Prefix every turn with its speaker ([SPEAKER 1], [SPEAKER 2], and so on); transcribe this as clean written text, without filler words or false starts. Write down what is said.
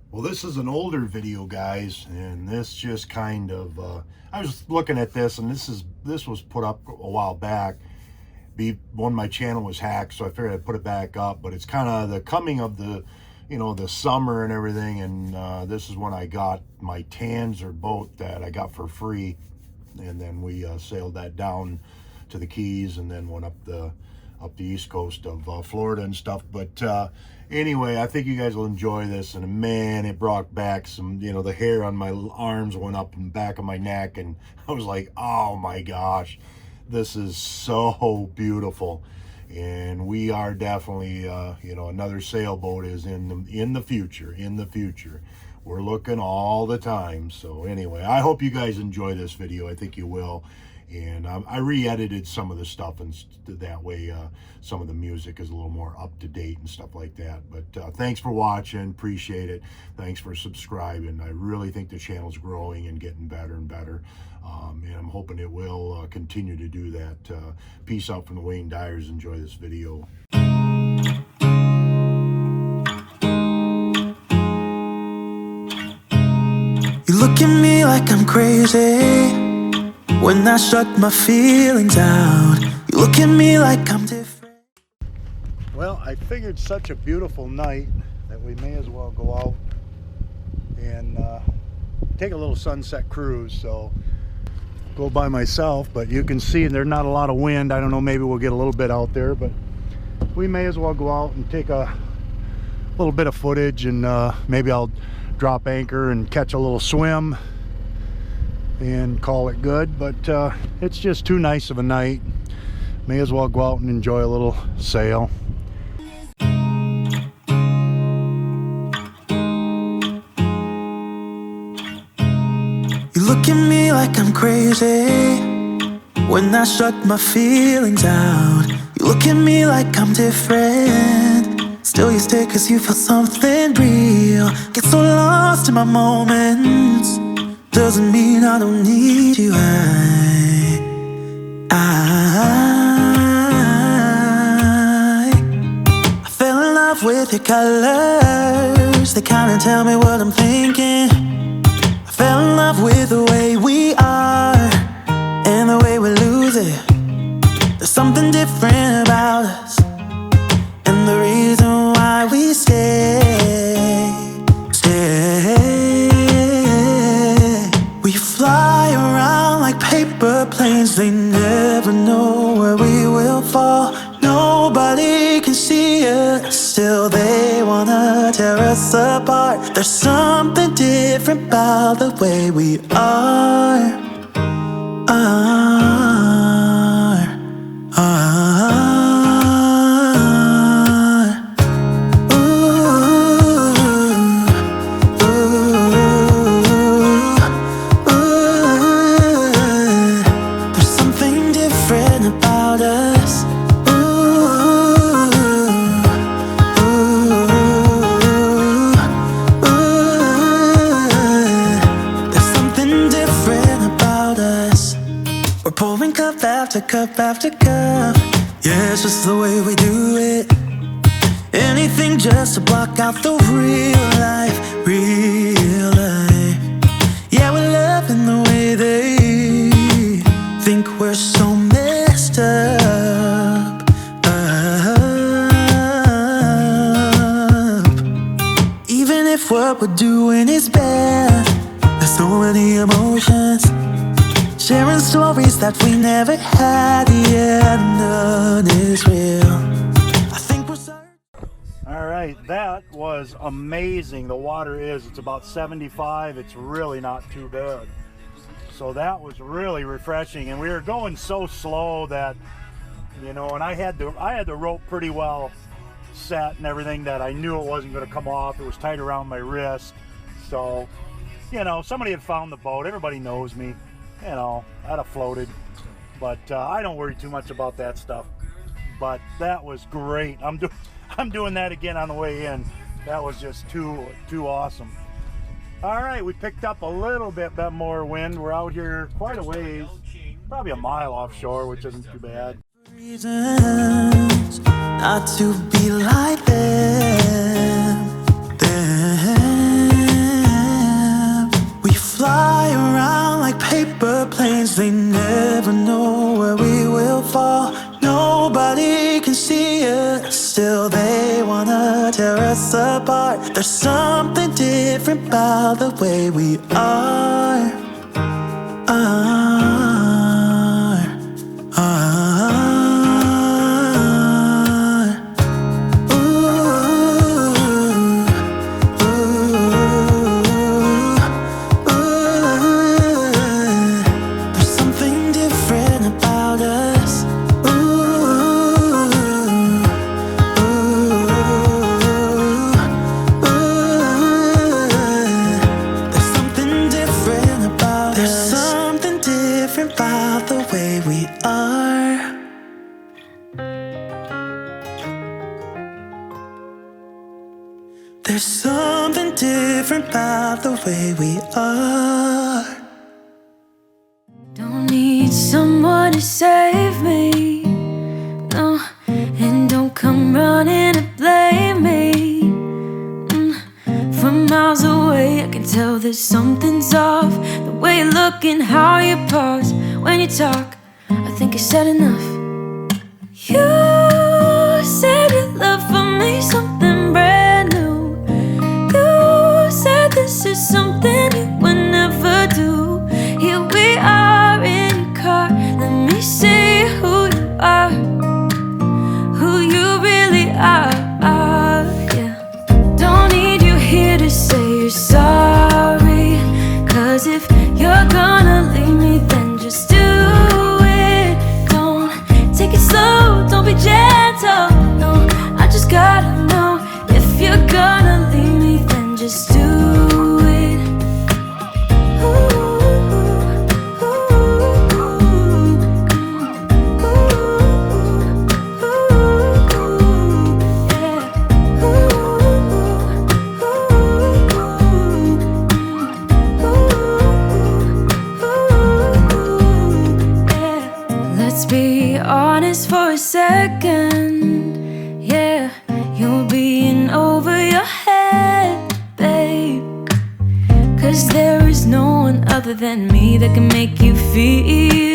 [SPEAKER 1] Well, this is an older video, guys, and this just kind of I was looking at this, and this was put up a while back. When my channel was hacked, so I figured I'd put it back up. But it's kind of the coming of the, the summer and everything, and this is when I got my THRU boat that I got for free, and then we sailed that down to the Keys, and then went up the east coast of Florida and stuff. But anyway, I think you guys will enjoy this. And man, it brought back some, the hair on my arms went up and back of my neck, and I was like, oh my gosh, this is so beautiful. And we are definitely another sailboat is in the future. We're looking all the time. So anyway, I hope you guys enjoy this video. I think you will. And I re-edited some of the stuff, and that way some of the music is a little more up to date and stuff like that. But thanks for watching, appreciate it. Thanks for subscribing. I really think the channel's growing and getting better and better, and I'm hoping it will continue to do that. Peace out from the Wayne Diaries. Enjoy this video.
[SPEAKER 2] You look at me like I'm crazy when I shut my feelings out. You look at me like I'm different.
[SPEAKER 1] Well, I figured such a beautiful night that we may as well go out and take a little sunset cruise. So go by myself, but you can see there's not a lot of wind. I don't know, maybe we'll get a little bit out there, but we may as well go out and take a little bit of footage, and maybe I'll drop anchor and catch a little swim and call it good. But it's just too nice of a night. May as well go out and enjoy a little sail.
[SPEAKER 2] You look at me like I'm crazy when I shut my feelings out. You look at me like I'm different, still you stay cause you feel something real. Get so lost in my moments, doesn't mean I don't need you. I fell in love with your colors, they kinda tell me what I'm thinking. I fell in love with the way we are and the way we lose it. There's something different about us, and the reason why we stay. We fly around like paper planes, they never know where we will fall. Nobody can see us, still they wanna tear us apart. There's something different about the way we are. Pouring cup after cup after cup. Yeah, it's just the way we do it. Anything just to block out the real life, real life. Yeah, we're loving the way they think we're so messed up. Even if what we're doing is bad, there's so many emotions, sharing stories that we never had. Yeah, none is real. I think we're certain.
[SPEAKER 1] All right, that was amazing. The water it's about 75. It's really not too bad. So that was really refreshing, and we were going so slow that, and I had the rope pretty well set and everything, that I knew it wasn't going to come off. It was tight around my wrist. So, somebody had found the boat. Everybody knows me. I'd have floated, but I don't worry too much about that stuff. But that was great. I'm doing that again on the way in. That was just too awesome. All right, we picked up a little bit more wind. We're out here quite a ways, probably a mile offshore, which isn't too bad.
[SPEAKER 2] Reasons not to be like them. fall. Nobody can see it. Still they wanna tear us apart. There's something different about the way we are. There's something different about us. There's something different about us. There's something different about the way we are. There's something different about the way we are.
[SPEAKER 3] Don't need someone to save me, no, and don't come running to blame me. From miles away I can tell that something's off. The way you look and how you pause when you talk, I think I said enough. You said your love for me something brand new. You said this is something you would never do. Here we are in your car, let me see who you are, who you really are, yeah. Don't need you here to say you're sorry, 'cause if you're gonna leave me then just do it. Don't take it slow, don't be gentle, no, I just gotta know. If you're gonna leave me then just do it. Let's be honest for a second, yeah. You're being over your head, babe, 'cause there is no one other than me that can make you feel